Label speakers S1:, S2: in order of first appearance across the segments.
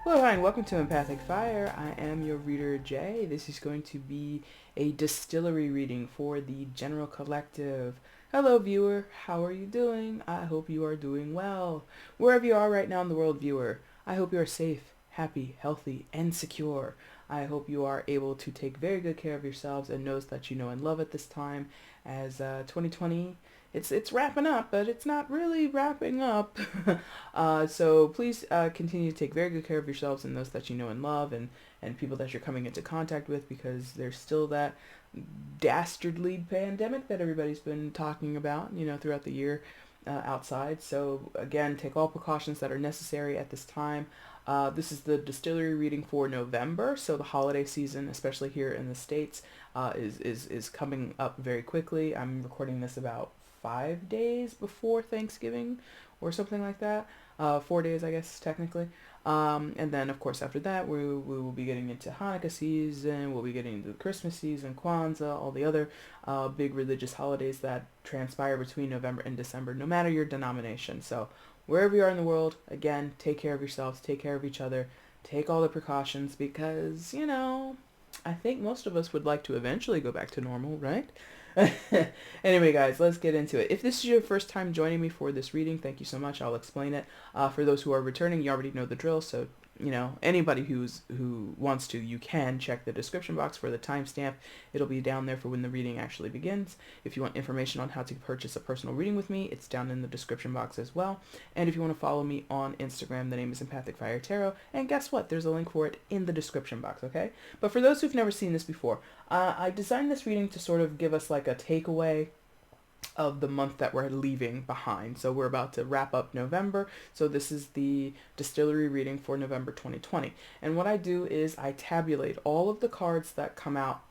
S1: Hello, hi, and welcome to EmpathicFire. I am your reader, Jay. This is going to be a distillery reading for the General Collective. Hello, viewer. How are you doing? I hope you are doing well. Wherever you are right now in the world, viewer, I hope you are safe, happy, healthy, and secure. I hope you are able to take very good care of yourselves and those that you know and love at this time as 2020 it's wrapping up, but it's not really wrapping up. So please continue to take very good care of yourselves and those that you know and love, and people that you're coming into contact with, because there's still that dastardly pandemic that everybody's been talking about, throughout the year outside. So again, take all precautions that are necessary at this time. This is the distillery reading for November, so the holiday season, especially here in the States, is coming up very quickly. I'm recording this about 5 days before Thanksgiving or something like that. 4 days, I guess, technically. And then, of course, after that, we will be getting into Hanukkah season, we'll be getting into the Christmas season, Kwanzaa, all the other big religious holidays that transpire between November and December, no matter your denomination. So wherever you are in the world, again, take care of yourselves, take care of each other, take all the precautions, because, I think most of us would like to eventually go back to normal, right? Anyway, guys, let's get into it. If this is your first time joining me for this reading, thank you so much. I'll explain it. For those who are returning, you already know the drill, so anybody who wants to, you can check the description box for the timestamp. It'll be down there for when the reading actually begins. If you want information on how to purchase a personal reading with me, it's down in the description box as well. And if you want to follow me on Instagram, the name is EmpathicFire Tarot. And guess what? There's a link for it in the description box, okay? But for those who've never seen this before, I designed this reading to sort of give us like a takeaway of the month that we're leaving behind. So we're about to wrap up November. So this is the distillery reading for November 2020. And what I do is I tabulate all of the cards that come out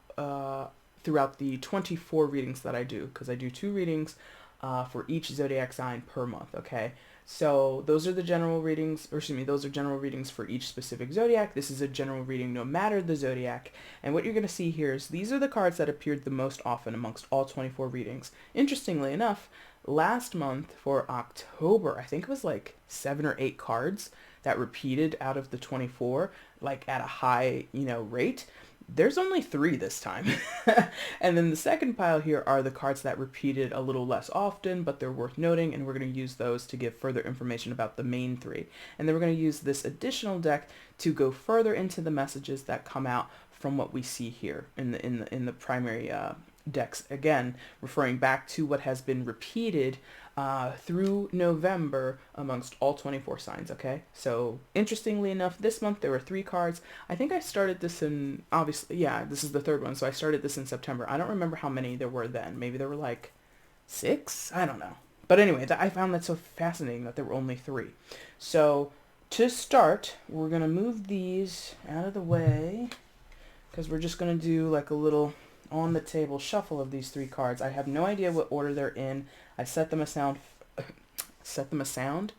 S1: throughout the 24 readings that I do, because I do 2 readings for each zodiac sign per month, okay? So those are the general readings, or excuse me, those are general readings for each specific zodiac. This is a general reading no matter the zodiac. And what you're going to see here is these are the cards that appeared the most often amongst all 24 readings. Interestingly enough, last month for October, I think it was like 7 or 8 cards that repeated out of the 24, like at a high, rate. There's only 3 this time. And then the second pile here are the cards that repeated a little less often, but they're worth noting, and we're going to use those to give further information about the main 3. And then we're going to use this additional deck to go further into the messages that come out from what we see here in the primary decks. Again, referring back to what has been repeated through November amongst all 24 signs, okay? So, interestingly enough, this month there were 3 cards. I think I started this in, obviously, yeah, this is the 3rd one, so I started this in September. I don't remember how many there were then. Maybe there were like 6? I don't know. But anyway, I found that so fascinating that there were only 3. So, to start, we're going to move these out of the way, because we're just going to do like a little on the table shuffle of these 3 cards. I have no idea what order they're in. I set them a sound. Set them a sound?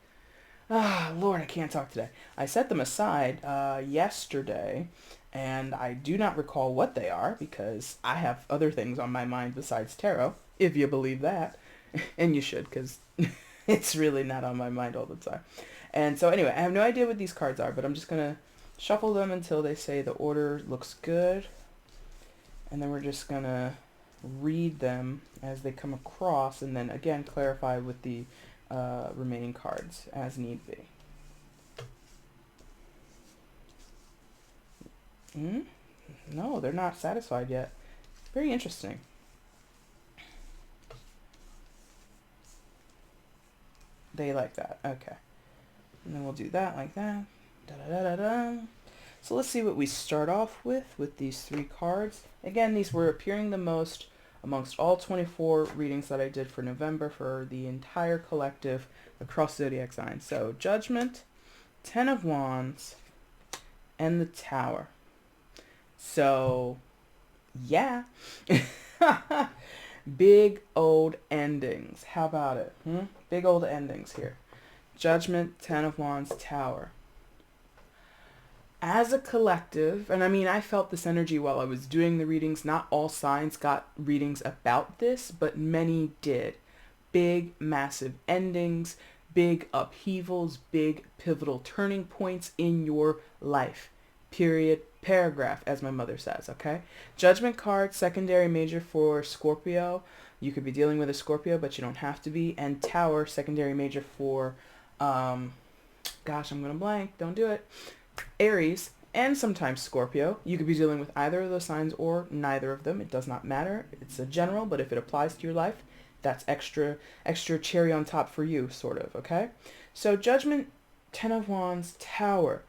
S1: Ah, Lord, I can't talk today. I set them aside yesterday, and I do not recall what they are because I have other things on my mind besides tarot, if you believe that. And you should, because it's really not on my mind all the time. And so anyway, I have no idea what these cards are, but I'm just going to shuffle them until they say the order looks good. And then we're just going to read them as they come across, and then again clarify with the remaining cards as need be. No, they're not satisfied yet. Very interesting. They like that. Okay. And then we'll do that like that. Da-da-da-da-da. So let's see what we start off with these 3 cards. Again, these were appearing the most amongst all 24 readings that I did for November for the entire collective across zodiac signs. So Judgment, 10 of Wands, and the Tower. So, yeah. Big old endings. How about it? Big old endings here. Judgment, 10 of Wands, Tower. As a collective, and I mean, I felt this energy while I was doing the readings. Not all signs got readings about this, but many did. Big, massive endings, big upheavals, big pivotal turning points in your life. Period. Paragraph, as my mother says, okay? Judgment card, secondary major for Scorpio. You could be dealing with a Scorpio, but you don't have to be. And Tower, secondary major for, gosh, I'm going to blank. Don't do it. Aries, and sometimes Scorpio. You could be dealing with either of those signs or neither of them. It does not matter. It's a general, but if it applies to your life, that's extra cherry on top for you, sort of, okay? So Judgment, Ten of Wands, Tower.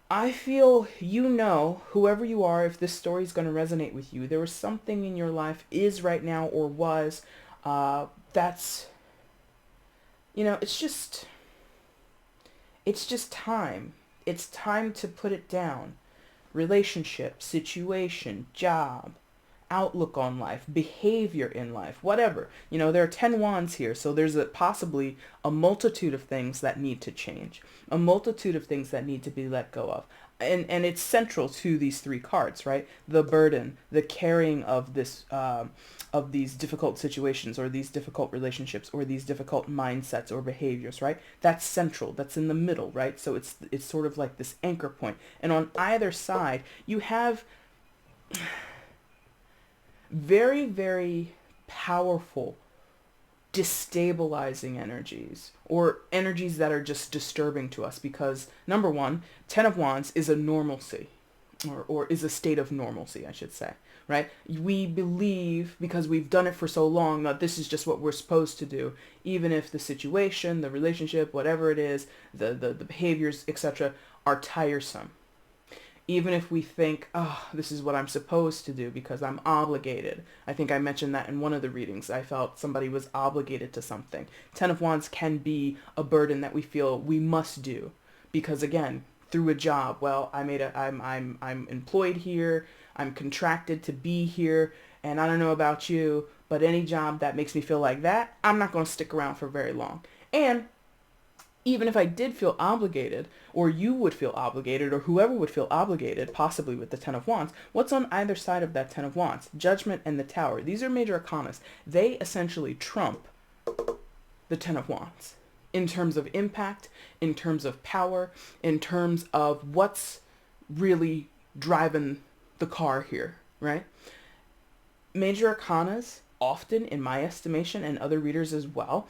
S1: I feel whoever you are, if this story is going to resonate with you, there was something in your life, is right now or was, that's, it's just time. It's time to put it down. Relationship, situation, job, outlook on life, behavior in life, whatever. There are 10 wands here, so there's possibly a multitude of things that need to change, a multitude of things that need to be let go of. And it's central to these three cards, right? The burden, the carrying of this, of these difficult situations or these difficult relationships or these difficult mindsets or behaviors, right? That's central. That's in the middle, right? So it's sort of like this anchor point. And on either side, you have very, very powerful destabilizing energies, or energies that are just disturbing to us, because number one, Ten of Wands is a normalcy, or is a state of normalcy, I should say, right? We believe, because we've done it for so long, that this is just what we're supposed to do, even if the situation, the relationship, whatever it is, the behaviors, etc., are tiresome. Even if we think, oh, this is what I'm supposed to do because I'm obligated. I think I mentioned that in one of the readings. I felt somebody was obligated to something. Ten of Wands can be a burden that we feel we must do because, again, through a job, well, I'm employed here. I'm contracted to be here. And I don't know about you, but any job that makes me feel like that, I'm not going to stick around for very long. And even if I did feel obligated, or you would feel obligated, or whoever would feel obligated, possibly with the Ten of Wands, what's on either side of that Ten of Wands? Judgment and the Tower. These are major arcanas. They essentially trump the Ten of Wands in terms of impact, in terms of power, in terms of what's really driving the car here, right? Major arcanas, often, in my estimation, and other readers as well,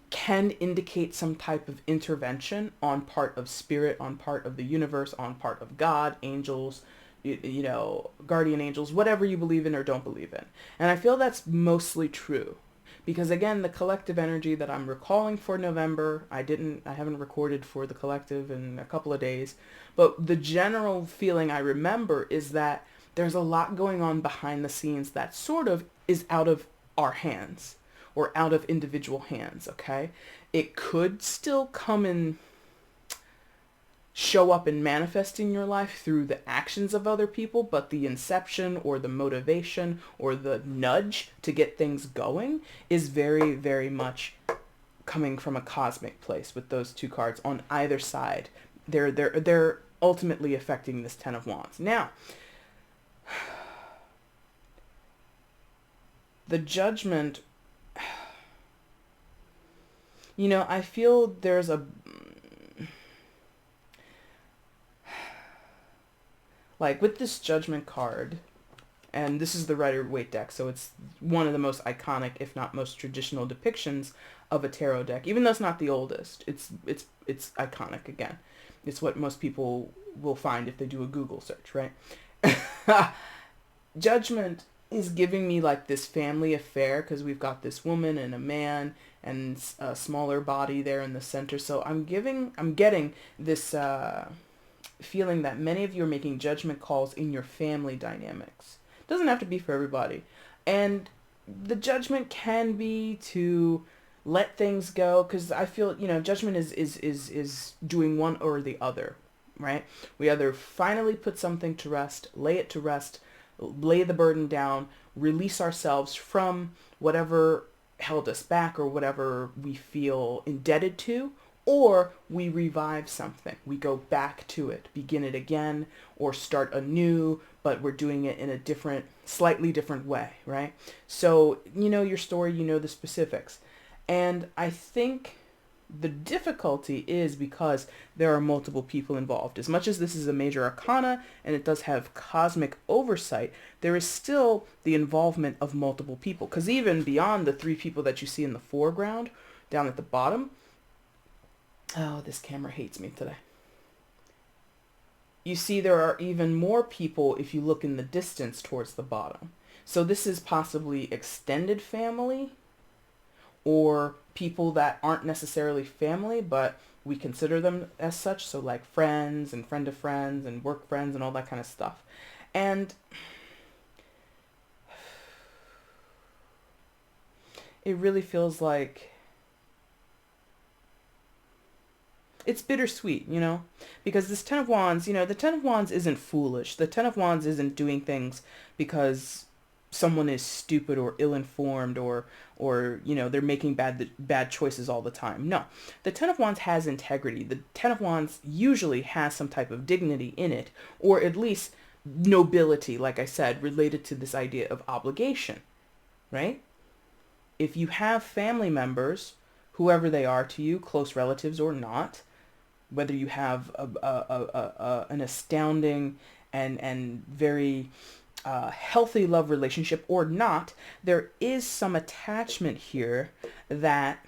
S1: can indicate some type of intervention on part of spirit, on part of the universe, on part of God, angels, guardian angels, whatever you believe in or don't believe in. And I feel that's mostly true because, again, the collective energy that I'm recalling for November, I haven't recorded for the collective in a couple of days, but the general feeling I remember is that there's a lot going on behind the scenes that sort of is out of our hands, or out of individual hands, okay? It could still come and show up and manifest in your life through the actions of other people, but the inception or the motivation or the nudge to get things going is very, very much coming from a cosmic place with those two cards on either side. They're ultimately affecting this Ten of Wands. Now, the Judgment, I feel there's with this Judgment card, and this is the Rider-Waite deck, so it's one of the most iconic, if not most traditional depictions of a tarot deck, even though it's not the oldest. It's iconic again. It's what most people will find if they do a Google search, right? Judgment is giving me this family affair because we've got this woman and a man and a smaller body there in the center. So I'm getting this feeling that many of you are making judgment calls in your family dynamics. It doesn't have to be for everybody. And the judgment can be to let things go, because I feel, judgment is doing one or the other, right? We either finally put something to rest, lay it to rest, lay the burden down, release ourselves from whatever held us back or whatever we feel indebted to, or we revive something. We go back to it, begin it again, or start anew, but we're doing it in a slightly different way, right? So, your story, the specifics. And I think The difficulty is because there are multiple people involved. As much as this is a major arcana and it does have cosmic oversight, there is still the involvement of multiple people. Because even beyond the 3 people that you see in the foreground, down at the bottom, oh, this camera hates me today. You see there are even more people if you look in the distance towards the bottom. So this is possibly extended family, or people that aren't necessarily family, but we consider them as such. So like friends and friend of friends and work friends and all that kind of stuff. And it really feels like it's bittersweet, you know, because this Ten of Wands, you know, the Ten of Wands isn't foolish. The Ten of Wands isn't doing things because someone is stupid or ill-informed or you know, they're making bad choices all the time. No, the Ten of Wands has integrity. The Ten of Wands usually has some type of dignity in it, or at least nobility, like I said, related to this idea of obligation, right? If you have family members, whoever they are to you, close relatives or not, whether you have an astounding and very healthy love relationship or not, there is some attachment here that,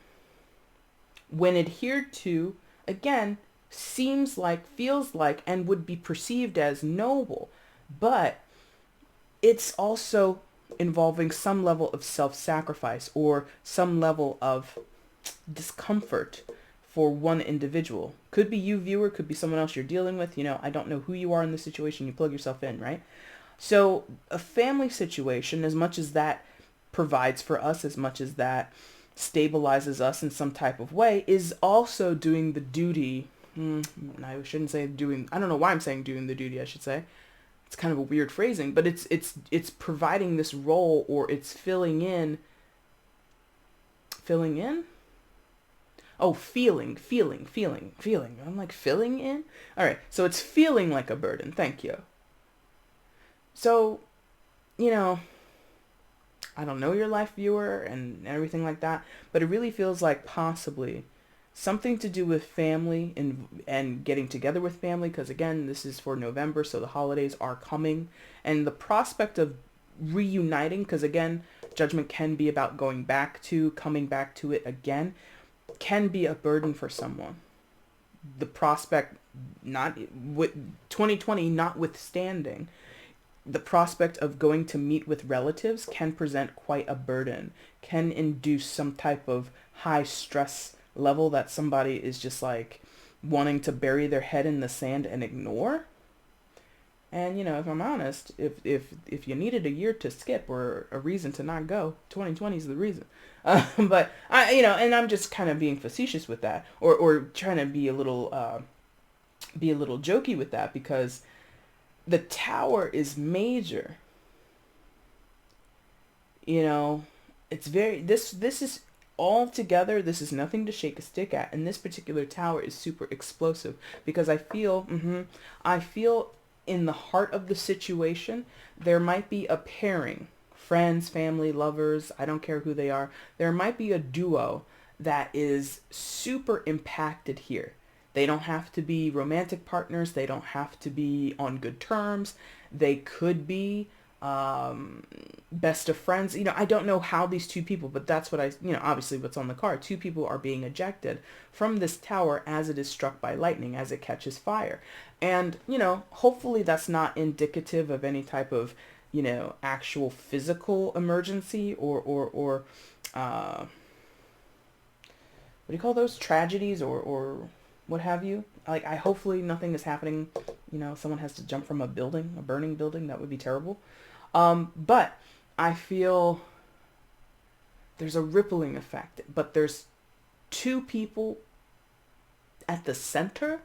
S1: when adhered to, again, seems like, feels like, and would be perceived as noble. But it's also involving some level of self-sacrifice or some level of discomfort for one individual. Could be you, viewer, could be someone else you're dealing with. You know, I don't know who you are in this situation. You plug yourself in, right? So a family situation, as much as that provides for us, as much as that stabilizes us in some type of way, is also doing the duty. I shouldn't say doing, I don't know why I'm saying doing the duty, I should say. It's kind of a weird phrasing, but it's providing this role, or it's filling in. Oh, feeling. I'm like, filling in? All right, so it's feeling like a burden. Thank you. So, you know, I don't know your life, viewer, and everything like that, but it really feels like possibly something to do with family and getting together with family, because again, this is for November, so the holidays are coming, and the prospect of reuniting, because again, judgment can be about coming back to it again, can be a burden for someone. The prospect, not with 2020 notwithstanding, the prospect of going to meet with relatives can present quite a burden, can induce some type of high stress level that somebody is just like wanting to bury their head in the sand and ignore. And, you know, if I'm honest, if you needed a year to skip or a reason to not go, 2020 is the reason. But I, you know, and I'm just kind of being facetious with that, or trying to be a little jokey with that, because the Tower is major. You know, it's very, this is all together. This is nothing to shake a stick at. And this particular Tower is super explosive, because I feel in the heart of the situation, there might be a pairing, friends, family, lovers, I don't care who they are. There might be a duo that is super impacted here. They don't have to be romantic partners. They don't have to be on good terms. They could be best of friends. You know, I don't know how these two people, but that's what obviously what's on the card. 2 people are being ejected from this tower as it is struck by lightning, as it catches fire. And, you know, hopefully that's not indicative of any type of, you know, actual physical emergency or what do you call those? Tragedies or what have you. Like, hopefully nothing is happening. You know, someone has to jump from a burning building. That would be terrible. But I feel there's a rippling effect, but there's 2 people at the center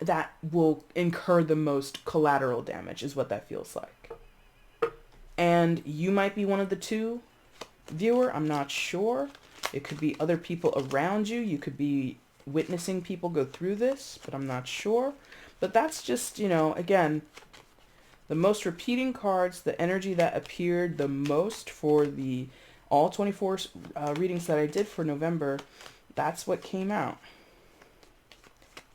S1: that will incur the most collateral damage, is what that feels like. And you might be one of the 2, viewer. I'm not sure. It could be other people around you. You could be witnessing people go through this, but I'm not sure. But that's just, you know, again, the most repeating cards, the energy that appeared the most for all 24 readings that I did for November, that's what came out.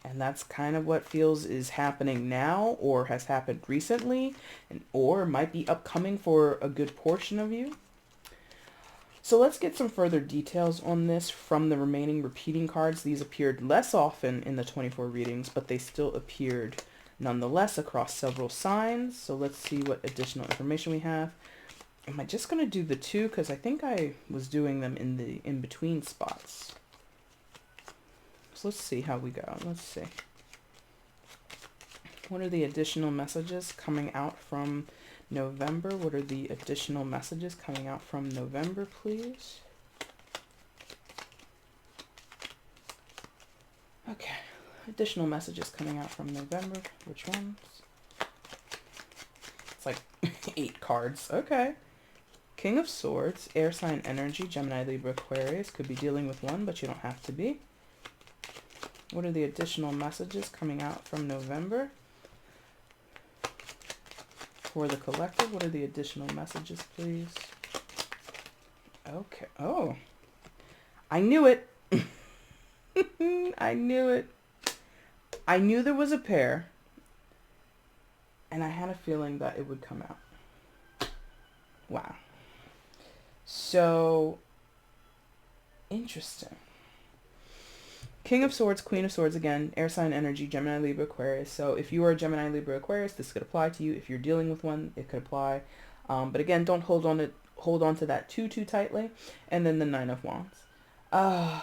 S1: And that's kind of what feels is happening now, or has happened recently, or might be upcoming for a good portion of you. So let's get some further details on this from the remaining repeating cards. These appeared less often in the 24 readings, but they still appeared nonetheless across several signs. So let's see what additional information we have. Am I just going to do the 2? Because I think I was doing them in the in-between spots. So let's see how we go. Let's see. What are the additional messages coming out from November? What are the additional messages coming out from November, please? Okay. Additional messages coming out from November. Which ones? It's like 8 cards. Okay. King of Swords, air sign energy, Gemini, Libra, Aquarius. Could be dealing with one, but you don't have to be. What are the additional messages coming out from November? For the collective, what are the additional messages, please? Okay. Oh. I knew it. I knew it. I knew there was a pair. And I had a feeling that it would come out. Wow. So, interesting. King of Swords, Queen of Swords again, air sign energy, Gemini, Libra, Aquarius. So if you are a Gemini, Libra, Aquarius, this could apply to you. If you're dealing with one, it could apply. But again, don't hold on to that too tightly. And then the 9 of Wands. I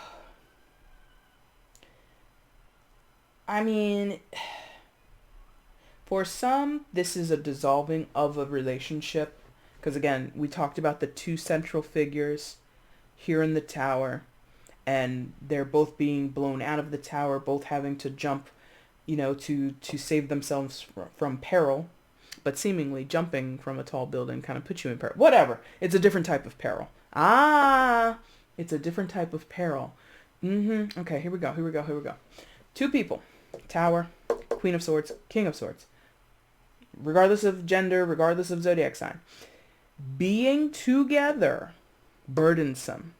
S1: mean, for some, this is a dissolving of a relationship. Because again, we talked about the 2 central figures here in the tower. And they're both being blown out of the tower, both having to jump, to save themselves from peril. But seemingly jumping from a tall building kind of puts you in peril. Whatever. It's a different type of peril. It's a different type of peril. Okay, here we go. 2 people. Tower, Queen of Swords, King of Swords. Regardless of gender, regardless of zodiac sign. Being together, burdensome.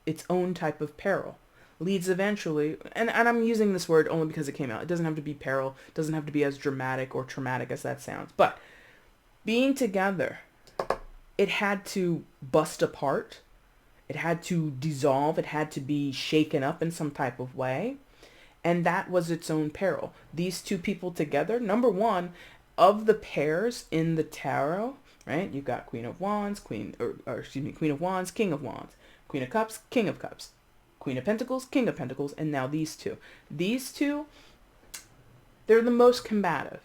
S1: Its own type of peril leads eventually, and I'm using this word only because it came out. It doesn't have to be peril. It doesn't have to be as dramatic or traumatic as that sounds. But being together, it had to bust apart. It had to dissolve. It had to be shaken up in some type of way. And that was its own peril. These 2 people together, number one, of the pairs in the tarot, right? You've got Queen of Wands, Queen of Wands, King of Wands. Queen of Cups, King of Cups. Queen of Pentacles, King of Pentacles, and now these 2. These 2, they're the most combative.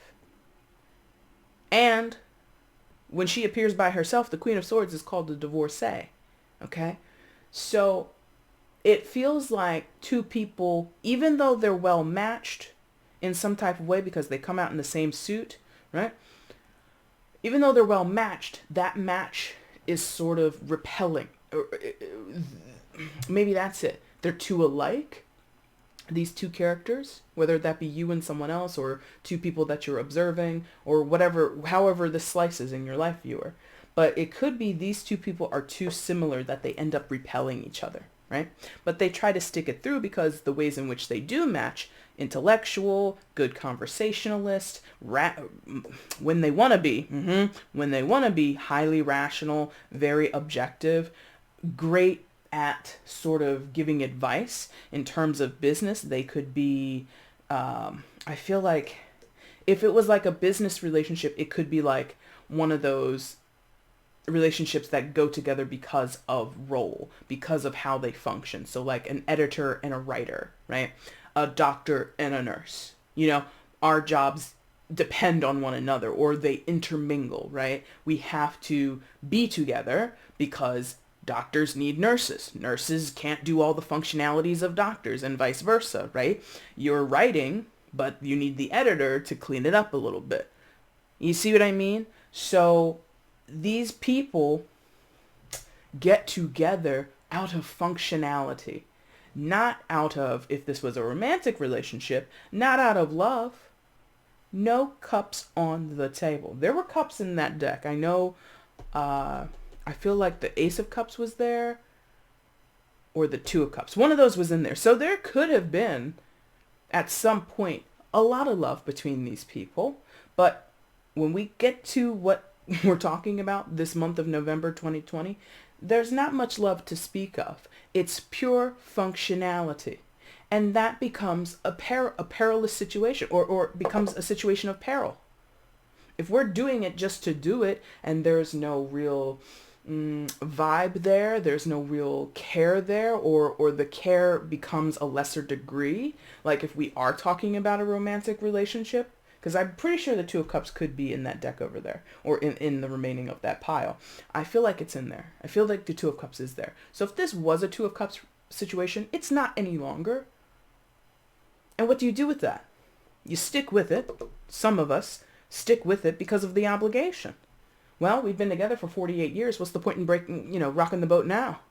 S1: And when she appears by herself, the Queen of Swords is called the divorcee. Okay? So it feels like 2 people, even though they're well matched in some type of way because they come out in the same suit, right? Even though they're well matched, that match is sort of repelling. Maybe that's it. They're too alike, these 2 characters, whether that be you and someone else, or 2 people that you're observing, or whatever, however this slices in your life, viewer. But it could be these 2 people are too similar that they end up repelling each other, right? But they try to stick it through because the ways in which they do match, intellectual, good conversationalist, when they want to be highly rational, very objective, great at sort of giving advice in terms of business. They could be, I feel like if it was like a business relationship, it could be like one of those relationships that go together because of role, because of how they function. So like an editor and a writer, right? A doctor and a nurse. Our jobs depend on one another, or they intermingle, right? We have to be together because doctors need nurses. Nurses can't do all the functionalities of doctors, and vice versa, right? You're writing, but you need the editor to clean it up a little bit. You see what I mean? So these people get together out of functionality, not out of, if this was a romantic relationship, not out of love. No cups on the table. There were cups in that deck. I know, I feel like the Ace of Cups was there. or the Two of Cups. One of those was in there. So there could have been, at some point, a lot of love between these people. But when we get to what we're talking about this month of November 2020, there's not much love to speak of. It's pure functionality. And that becomes a perilous situation, or becomes a situation of peril. If we're doing it just to do it, and there's no real vibe there, there's no real care there, or the care becomes a lesser degree, like if we are talking about a romantic relationship, because I'm pretty sure the Two of Cups could be in that deck over there, or in the remaining of that pile. I feel like it's in there. I feel like the Two of Cups is there. So if this was a Two of Cups situation, it's not any longer. And what do you do with that? You stick with it. Some of us stick with it because of the obligation. Well, we've been together for 48 years. What's the point in rocking the boat now?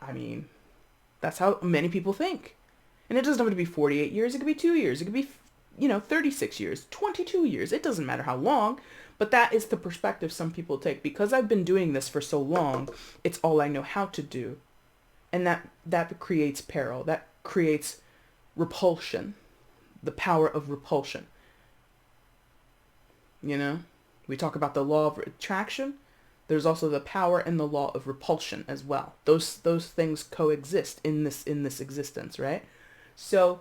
S1: I mean, that's how many people think. And it doesn't have to be 48 years. It could be 2 years. It could be, 36 years, 22 years. It doesn't matter how long. But that is the perspective some people take. Because I've been doing this for so long, it's all I know how to do. And that creates peril. That creates repulsion. The power of repulsion. We talk about the law of attraction. There's also the power and the law of repulsion as well. Those things coexist in this existence, right? So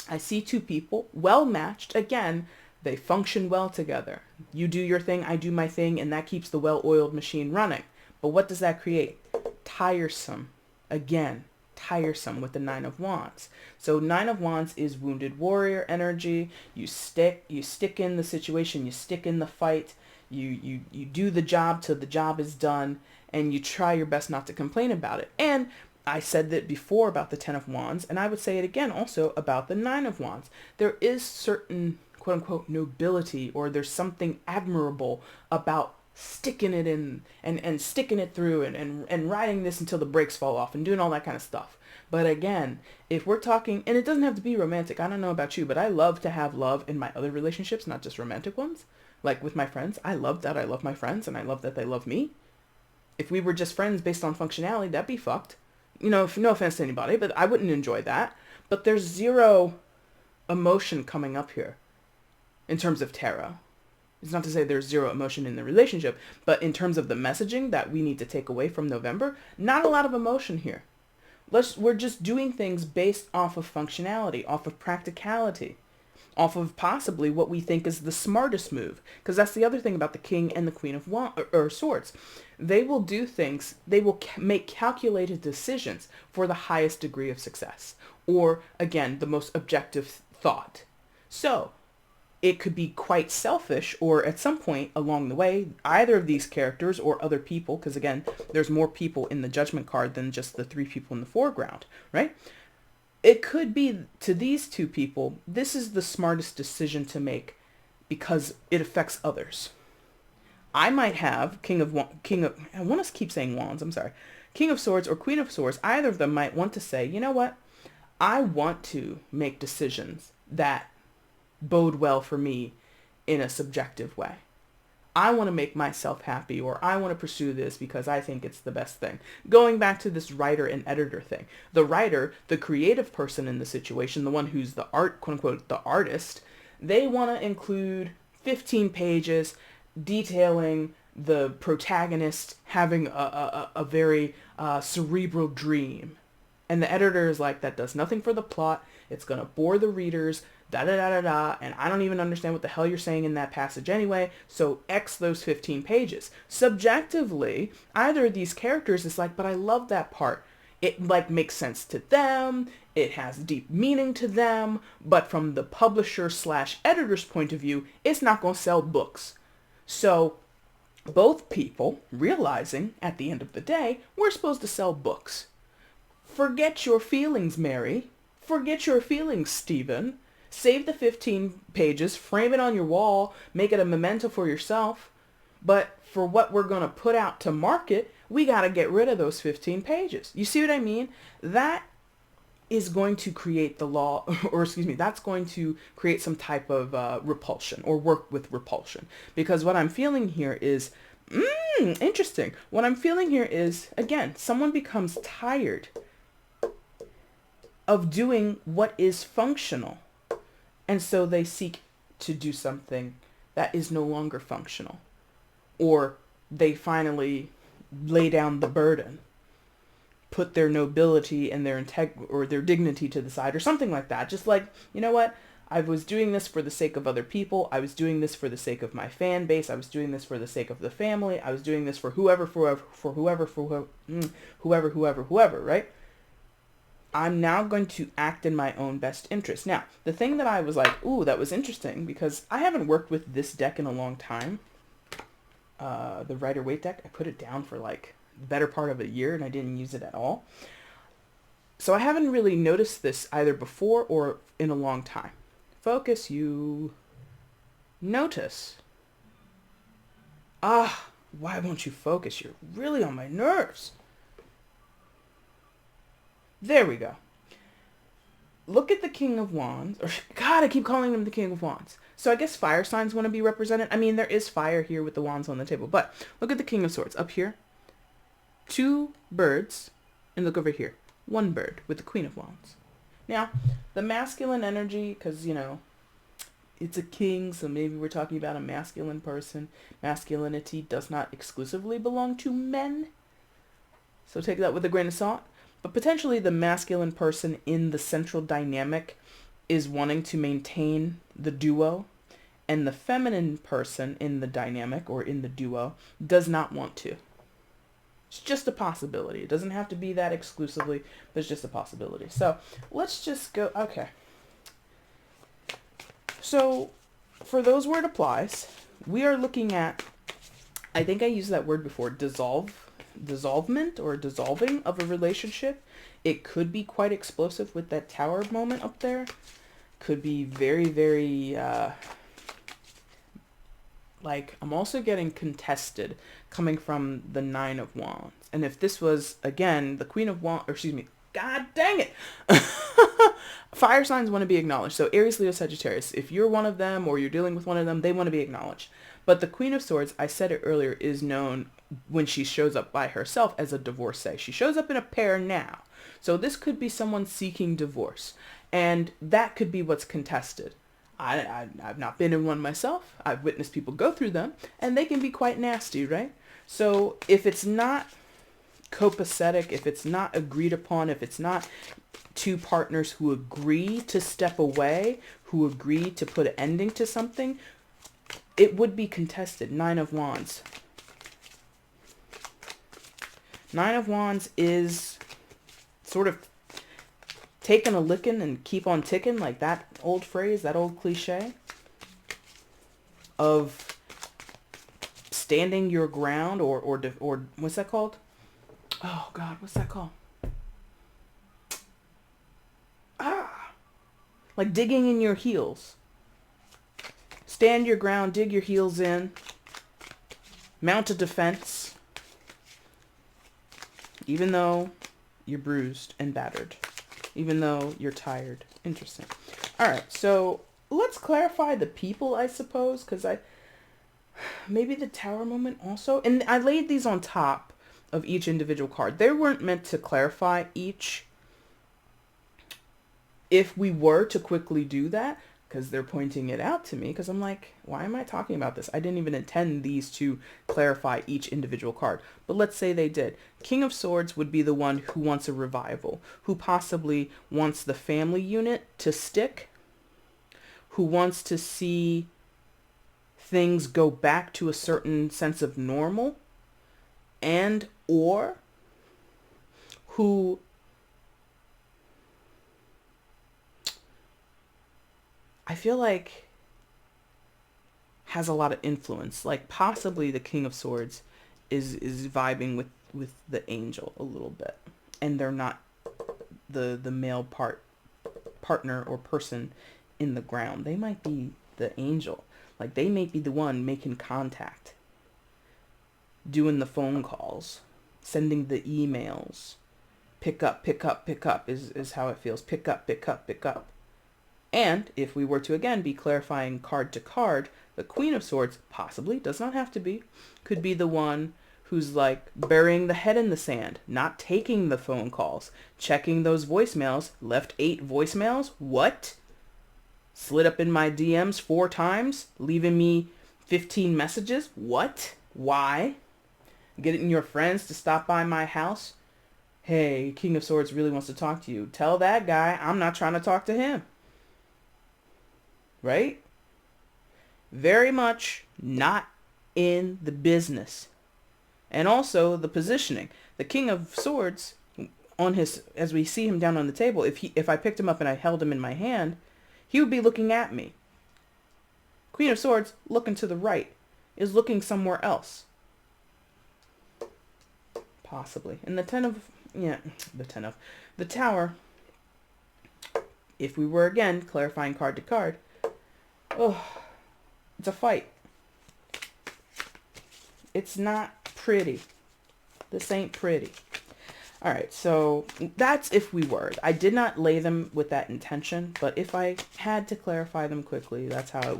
S1: I see two people well matched. Again, they function well together. You do your thing, I do my thing, and that keeps the well-oiled machine running. But what does that create? Tiresome. Again, tiresome with the Nine of Wands. So Nine of Wands is wounded warrior energy. You stick in the situation, you stick in the fight, you do the job till the job is done, and you try your best not to complain about it. And I said that before about the Ten of Wands, and I would say it again also about the Nine of Wands. There is certain quote unquote nobility, or there's something admirable about sticking it in and sticking it through and riding this until the brakes fall off and doing all that kind of stuff. But again, if we're talking, and it doesn't have to be romantic, I don't know about you, but I love to have love in my other relationships, not just romantic ones. Like with my friends, I love that. I love my friends and I love that they love me. If we were just friends based on functionality, that'd be fucked. No offense to anybody, but I wouldn't enjoy that. But there's zero emotion coming up here in terms of tarot. It's not to say there's zero emotion in the relationship, but in terms of the messaging that we need to take away from November, not a lot of emotion here. We're just doing things based off of functionality, off of practicality, off of possibly what we think is the smartest move. Because that's the other thing about the King and the Queen of Swords. They will do things, they will make calculated decisions for the highest degree of success. Or, again, the most objective thought. So, it could be quite selfish, or at some point along the way, either of these characters or other people, because again, there's more people in the Judgment card than just the three people in the foreground, right? It could be to these two people, this is the smartest decision to make because it affects others. I might have I want to keep saying Wands, I'm sorry. King of Swords or Queen of Swords, either of them might want to say, you know what? I want to make decisions that bode well for me in a subjective way. I want to make myself happy, or I want to pursue this because I think it's the best thing. Going back to this writer and editor thing. The writer, the creative person in the situation, the one who's the quote unquote, the artist, they want to include 15 pages detailing the protagonist having a very cerebral dream. And the editor is like, that does nothing for the plot. It's going to bore the readers, da-da-da-da-da, and I don't even understand what the hell you're saying in that passage anyway, so X those 15 pages. Subjectively, either of these characters is like, but I love that part. It like makes sense to them, it has deep meaning to them, but from the publisher / editor's point of view, it's not going to sell books. So both people realizing at the end of the day, we're supposed to sell books. Forget your feelings, Mary. Forget your feelings, Stephen. Save the 15 pages, frame it on your wall, make it a memento for yourself. But for what we're going to put out to market, we got to get rid of those 15 pages. You see what I mean? That is going to create the law, that's going to create some type of repulsion, or work with repulsion. Because what I'm feeling here is, Interesting. What I'm feeling here is, again, someone becomes tired of doing what is functional. And so they seek to do something that is no longer functional. Or they finally lay down the burden, put their nobility and their or their dignity to the side, or something like that. Just like, you know what? I was doing this for the sake of other people. I was doing this for the sake of my fan base. I was doing this for the sake of the family. I was doing this for whoever, right? I'm now going to act in my own best interest. Now, the thing that I was like, ooh, that was interesting, because I haven't worked with this deck in a long time. The Rider-Waite deck, I put it down for like the better part of a year and I didn't use it at all. So I haven't really noticed this either before or in a long time. Focus, you. Notice. Ah, why won't you focus? You're really on my nerves. There we go. Look at the King of Wands. Or, God, I keep calling him the King of Wands. So I guess fire signs want to be represented. I mean, there is fire here with the wands on the table. But look at the King of Swords up here. 2 birds. And look over here. 1 bird with the Queen of Wands. Now, the masculine energy, because, you know, it's a king, so maybe we're talking about a masculine person. Masculinity does not exclusively belong to men. So take that with a grain of salt. But potentially the masculine person in the central dynamic is wanting to maintain the duo, and the feminine person in the dynamic or in the duo does not want to. It's just a possibility. It doesn't have to be that exclusively, but it's just a possibility. So let's just go. Okay. So for those where it applies, we are looking at, I think I used that word before, dissolvement or dissolving of a relationship. It could be quite explosive with that tower moment up there. Could be very, very, like, I'm also getting contested coming from the 9 of Wands. And if this was, again, the Queen of Wands, or excuse me, God dang it. Fire signs want to be acknowledged. So Aries, Leo, Sagittarius, if you're one of them or you're dealing with one of them, they want to be acknowledged. But the Queen of Swords, I said it earlier, is known when she shows up by herself as a divorcee. She shows up in a pair now. So this could be someone seeking divorce. And that could be what's contested. I've not been in one myself. I've witnessed people go through them, and they can be quite nasty, right? So if it's not copacetic, if it's not agreed upon, if it's not 2 partners who agree to step away, who agree to put an ending to something, it would be contested. 9 of Wands. 9 of Wands is sort of taking a licking and keep on ticking, like that old phrase, that old cliche of standing your ground or what's that called? Oh God, what's that called? Like digging in your heels. Stand your ground, dig your heels in, mount a defense, even though you're bruised and battered. Even though you're tired. Interesting. All right, so let's clarify the people, I suppose, because maybe the tower moment also. And I laid these on top of each individual card. They weren't meant to clarify each. If we were to quickly do that, because they're pointing it out to me, because I'm like, why am I talking about this? I didn't even intend these to clarify each individual card. But let's say they did. King of Swords would be the one who wants a revival, who possibly wants the family unit to stick, who wants to see things go back to a certain sense of normal, and or who I feel like has a lot of influence. Like possibly the King of Swords is vibing with the angel a little bit. And they're not the male partner or person in the ground. They might be the angel. Like they may be the one making contact, doing the phone calls, sending the emails. Pick up is how it feels. Pick up. And if we were to again be clarifying card to card, The Queen of Swords, possibly, does not have to be, could be the one who's like burying the head in the sand, not taking the phone calls, checking those voicemails, left 8 voicemails, what? Slid up in my DMs 4 times, leaving me 15 messages, what? Why? Getting your friends to stop by my house. Hey, King of Swords really wants to talk to you. Tell that guy I'm not trying to talk to him. Right? Very much not in the business. And also the positioning. The King of Swords, on his, as we see him down on the table, if I picked him up and I held him in my hand, he would be looking at me. Queen of Swords, looking to the right, is looking somewhere else. Possibly. And the Tower, if we were again clarifying card to card, it's a fight. It's not pretty. This ain't pretty. All right, so that's if we were. I did not lay them with that intention, but if I had to clarify them quickly, that's how I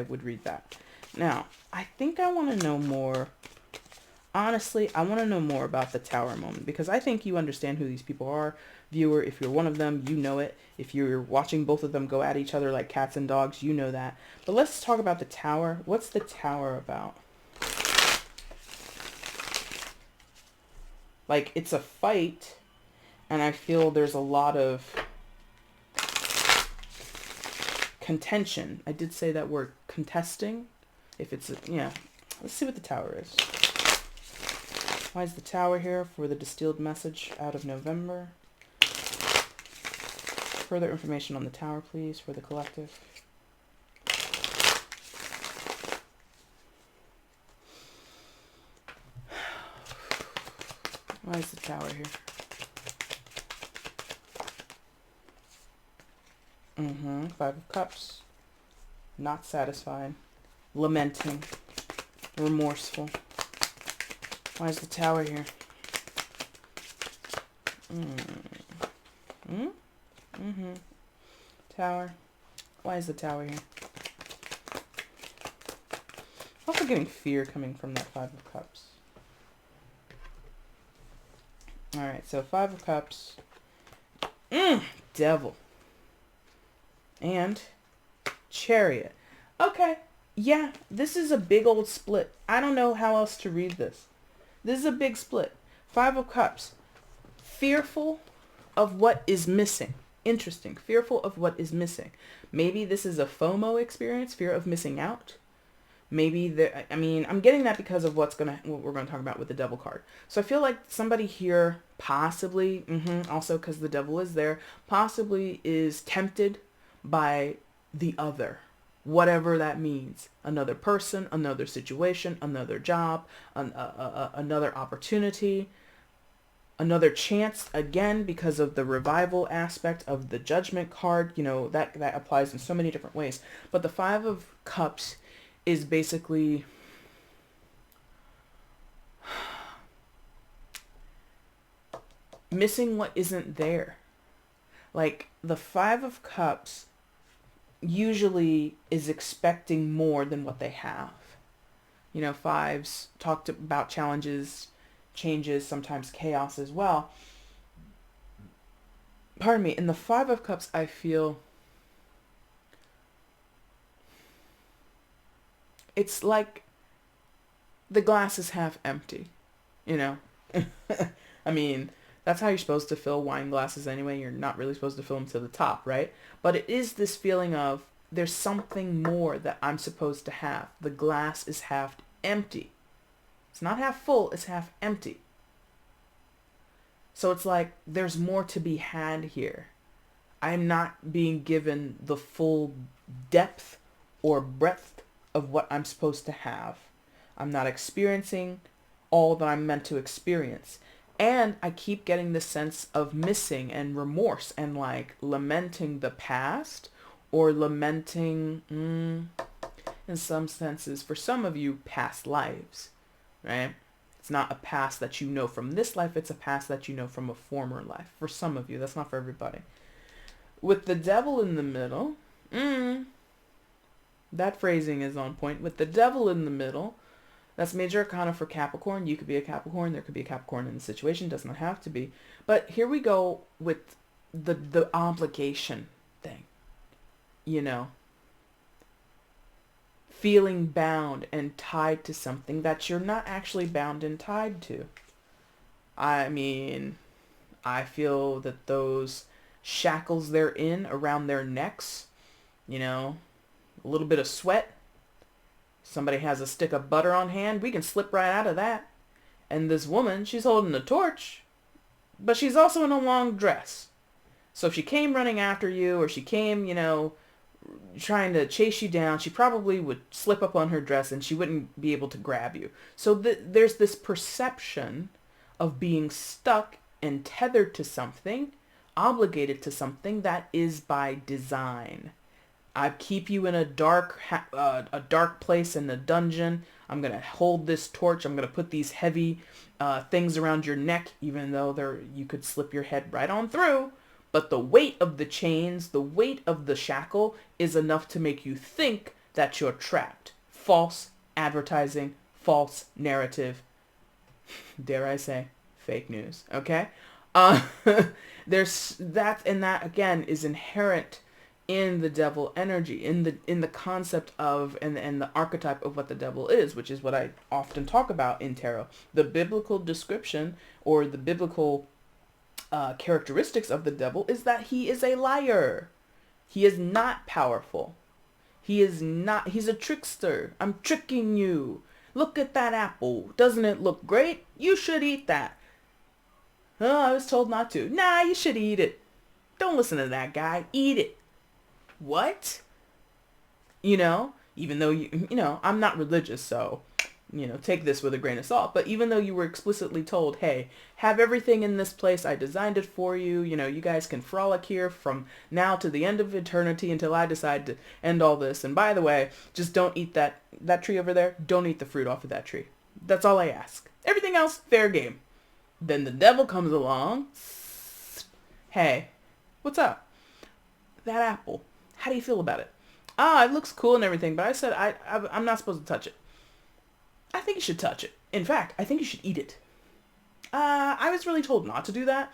S1: would read that. Now, I think I want to know more. Honestly, I want to know more about the Tower moment, because I think you understand who these people are. Viewer, if you're one of them, you know it. If you're watching both of them go at each other like cats and dogs, you know that. But let's talk about the Tower. What's the Tower about? Like, it's a fight, and I feel there's a lot of contention. I did say that word, contesting. If it's, yeah. Let's see what the Tower is. Why is the Tower here for the distilled message out of November? Further information on the Tower, please, for the collective. Why is the Tower here? Five of Cups. Not satisfied. Lamenting. Remorseful. Why is the Tower here? Tower. Why is the Tower here? Also getting fear coming from that Five of Cups. Alright, so Five of Cups. Devil. And Chariot. Okay. Yeah, this is a big old split. I don't know how else to read this. This is a big split. Five of Cups. Fearful of what is missing. Interesting. Fearful of what is missing. Maybe this is a FOMO experience, fear of missing out. Maybe I'm getting that because of what we're going to talk about with the Devil card. So I feel like somebody here possibly, also because the Devil is there, possibly is tempted by the other. Whatever that means. Another person, another situation, another job, another opportunity, another chance, again, because of the revival aspect of the Judgment card. You know, that applies in so many different ways. But the Five of Cups is basically missing what isn't there. Like, the Five of Cups usually is expecting more than what they have. You know, fives talked about challenges, changes, sometimes chaos as well. Pardon me. In the Five of Cups, I feel it's like the glass is half empty, you know? I mean, that's how you're supposed to fill wine glasses anyway. You're not really supposed to fill them to the top, right? But it is this feeling of there's something more that I'm supposed to have. The glass is half empty. It's not half full, it's half empty. So it's like there's more to be had here. I'm not being given the full depth or breadth of what I'm supposed to have. I'm not experiencing all that I'm meant to experience. And I keep getting this sense of missing and remorse and like lamenting the past or lamenting, in some senses, for some of you, past lives, right? It's not a past that you know from this life. It's a past that you know from a former life. For some of you, that's not for everybody. With the Devil in the middle, That phrasing is on point. With the devil in the middle, that's major arcana for Capricorn. You could be a Capricorn. There could be a Capricorn in the situation. Does not have to be. But here we go with the obligation thing. You know, feeling bound and tied to something that you're not actually bound and tied to. I mean, I feel that those shackles they're in around their necks, you know, a little bit of sweat, somebody has a stick of butter on hand, we can slip right out of that. And this woman, she's holding a torch, but she's also in a long dress. So if she came running after you, or she came, you know, trying to chase you down, she probably would slip up on her dress and she wouldn't be able to grab you. So there's this perception of being stuck and tethered to something, obligated to something that is by design. I keep you in a dark place in a dungeon. I'm going to hold this torch. I'm going to put these heavy things around your neck, even though you could slip your head right on through. But the weight of the chains, the weight of the shackle is enough to make you think that you're trapped. False advertising, false narrative. Dare I say, fake news. Okay? There's that, and that again is inherent in the devil energy, in the concept of and the archetype of what the devil is, which is what I often talk about in tarot. The biblical description or the biblical characteristics of the devil is that he is a liar. He is not powerful. He's a trickster. I'm tricking you. Look at that apple. Doesn't it look great? You should eat that. Oh, I was told not to. Nah, you should eat it. Don't listen to that guy. Eat it. What? You know, even though I'm not religious, so, take this with a grain of salt. But even though you were explicitly told, hey, have everything in this place. I designed it for you. You guys can frolic here from now to the end of eternity until I decide to end all this. And by the way, just don't eat that tree over there. Don't eat the fruit off of that tree. That's all I ask. Everything else, fair game. Then the devil comes along. Hey, what's up? That apple. How do you feel about it? It looks cool and everything, but I said I'm not supposed to touch it. I think you should touch it. In fact, I think you should eat it. I was really told not to do that.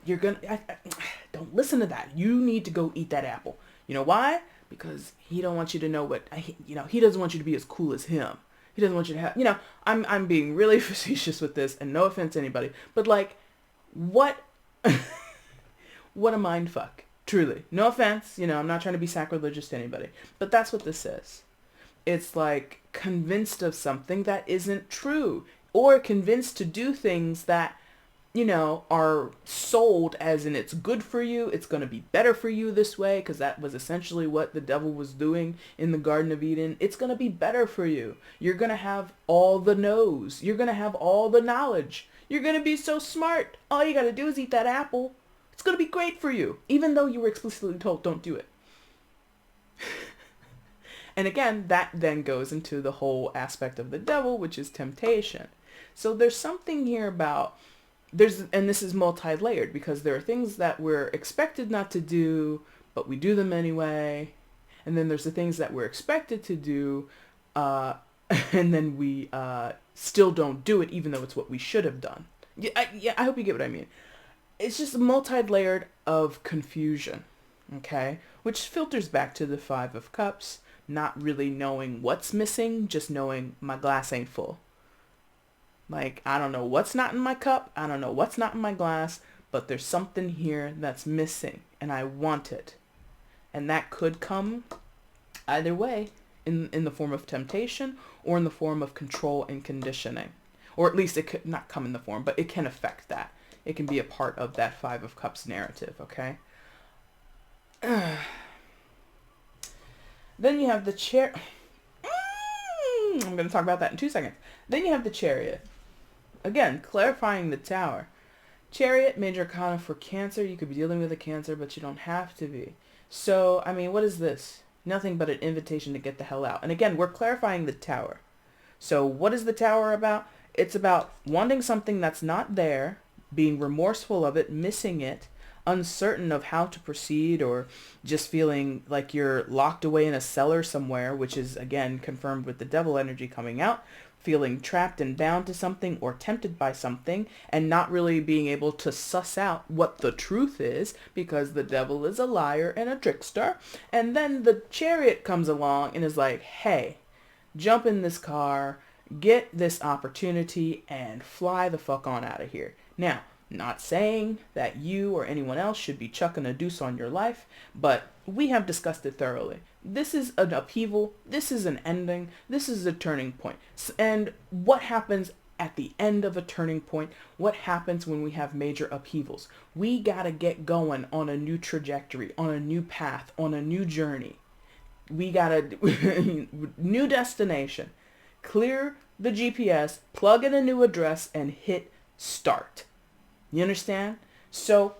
S1: Don't listen to that. You need to go eat that apple. You know why? Because he don't want you to know he doesn't want you to be as cool as him. He doesn't want you to have, I'm being really facetious with this, and no offense to anybody, but like, what a mind fuck. Truly. No offense, I'm not trying to be sacrilegious to anybody, but that's what this is. It's like convinced of something that isn't true, or convinced to do things that, are sold as in it's good for you, it's going to be better for you this way, because that was essentially what the devil was doing in the Garden of Eden. It's going to be better for you. You're going to have all the knows. You're going to have all the knowledge. You're going to be so smart. All you got to do is eat that apple. It's going to be great for you, even though you were explicitly told don't do it. And again, that then goes into the whole aspect of the devil, which is temptation. So there's something here about, and this is multi-layered, because there are things that we're expected not to do, but we do them anyway. And then there's the things that we're expected to do, and then we still don't do it, even though it's what we should have done. I hope you get what I mean. It's just multi-layered of confusion, okay? Which filters back to the Five of Cups, not really knowing what's missing, just knowing my glass ain't full. Like, I don't know what's not in my cup, I don't know what's not in my glass, but there's something here that's missing, and I want it. And that could come either way, in the form of temptation, or in the form of control and conditioning. Or at least it could not come in the form, but it can affect that. It can be a part of that Five of Cups narrative, okay? Then you have the I'm going to talk about that in 2 seconds. Then you have the Chariot. Again, clarifying the Tower. Chariot, major arcana for Cancer. You could be dealing with a Cancer, but you don't have to be. So, I mean, what is this? Nothing but an invitation to get the hell out. And again, we're clarifying the Tower. So what is the Tower about? It's about wanting something that's not there, being remorseful of it, missing it, uncertain of how to proceed, or just feeling like you're locked away in a cellar somewhere, which is again confirmed with the devil energy coming out, feeling trapped and bound to something or tempted by something and not really being able to suss out what the truth is because the devil is a liar and a trickster. And then the chariot comes along and is like, hey, jump in this car, get this opportunity, and fly the fuck on out of here. Now, not saying that you or anyone else should be chucking a deuce on your life, but we have discussed it thoroughly. This is an upheaval. This is an ending. This is a turning point. And what happens at the end of a turning point? What happens when we have major upheavals? We gotta get going on a new trajectory, on a new path, on a new journey. We gotta, new destination. Clear the GPS, plug in a new address, and hit start. You understand? So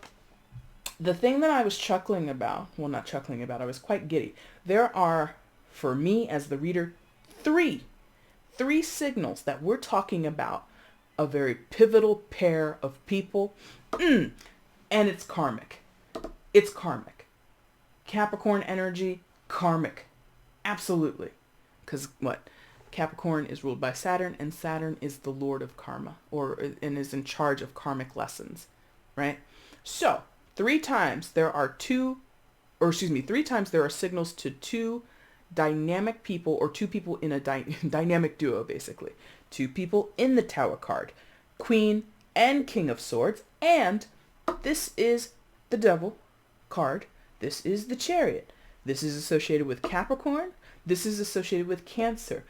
S1: the thing that I was chuckling about, well, not chuckling about, I was quite giddy. There are, for me as the reader, three signals that we're talking about a very pivotal pair of people, and it's karmic. It's karmic. Capricorn energy, karmic. Absolutely. Because what? Capricorn is ruled by Saturn, and Saturn is the lord of karma, and is in charge of karmic lessons, right? So, three times there are signals to two dynamic people, or two people in a dynamic duo, basically. Two people in the Tower card, Queen and King of Swords, and this is the Devil card. This is the Chariot. This is associated with Capricorn. This is associated with Cancer.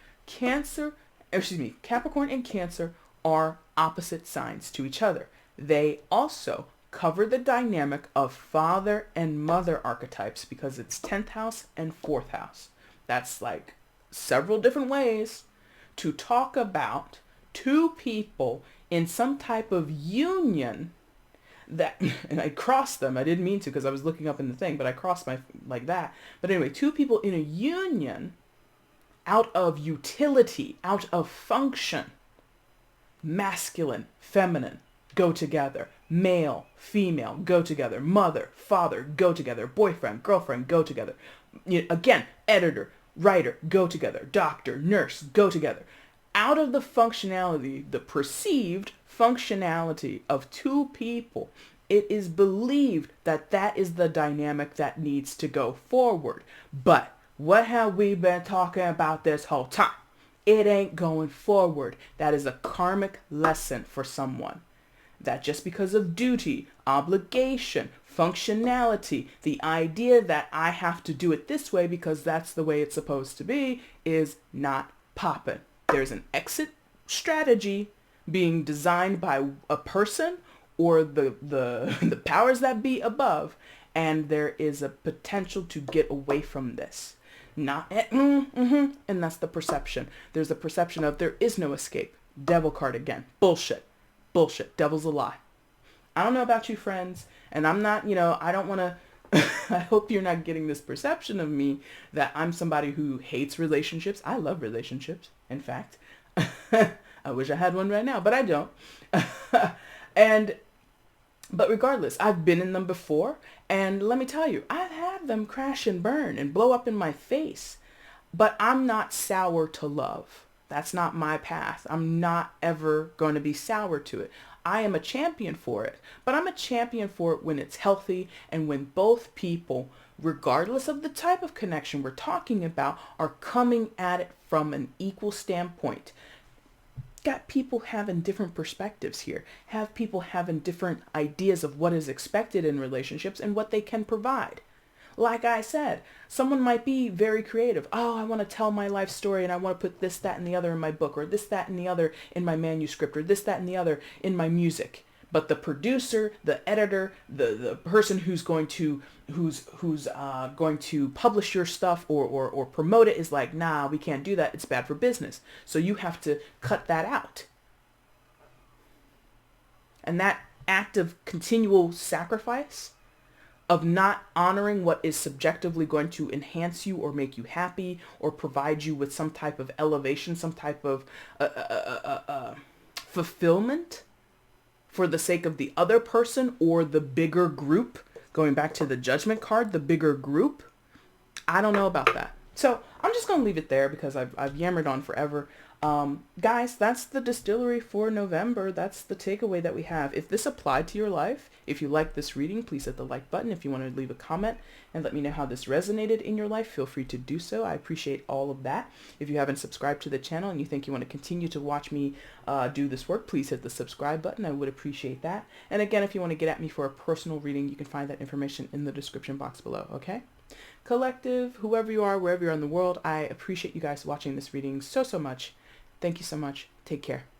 S1: Capricorn and Cancer are opposite signs to each other. They also cover the dynamic of father and mother archetypes because it's 10th house and 4th house. That's like several different ways to talk about two people in some type of union that, and I crossed them. I didn't mean to because I was looking up in the thing, but I crossed my, like that. But anyway, two people in a union out of utility, out of function. Masculine, feminine, go together. Male, female, go together. Mother, father, go together. Boyfriend, girlfriend, go together. Again, editor, writer, go together. Doctor, nurse, go together. Out of the functionality, the perceived functionality of two people, it is believed that that is the dynamic that needs to go forward. But what have we been talking about this whole time? It ain't going forward. That is a karmic lesson for someone. That just because of duty, obligation, functionality, the idea that I have to do it this way because that's the way it's supposed to be is not popping. There's an exit strategy being designed by a person or the powers that be above, and there is a potential to get away from this. And that's the perception. There's a perception of there is no escape. Devil card again. Bullshit. Devil's a lie. I don't know about you, friends, and I'm not, I don't want to, I hope you're not getting this perception of me that I'm somebody who hates relationships. I love relationships, in fact. I wish I had one right now, but I don't. But regardless, I've been in them before, and let me tell you, I've had them crash and burn and blow up in my face. But I'm not sour to love. That's not my path. I'm not ever going to be sour to it. I am a champion for it, but I'm a champion for it when it's healthy and when both people, regardless of the type of connection we're talking about, are coming at it from an equal standpoint. Got people having different perspectives here. Have people having different ideas of what is expected in relationships and what they can provide. Like I said, someone might be very creative. Oh, I want to tell my life story and I want to put this, that, and the other in my book, or this, that, and the other in my manuscript, or this, that, and the other in my music. But the producer, the editor, the person who's going to publish your stuff or promote it is like, nah, we can't do that. It's bad for business. So you have to cut that out. And that act of continual sacrifice, of not honoring what is subjectively going to enhance you or make you happy or provide you with some type of elevation, some type of fulfillment for the sake of the other person or the bigger group. Going back to the judgment card, the bigger group, I don't know about that. So I'm just going to leave it there because I've yammered on forever. Guys, that's the Distillery for November. That's the takeaway that we have. If this applied to your life, if you like this reading, please hit the like button. If you want to leave a comment and let me know how this resonated in your life, feel free to do so. I appreciate all of that. If you haven't subscribed to the channel and you think you want to continue to watch me do this work, please hit the subscribe button. I would appreciate that. And again, if you want to get at me for a personal reading, you can find that information in the description box below, okay? Collective, whoever you are, wherever you are in the world, I appreciate you guys watching this reading so much. Thank you so much. Take care.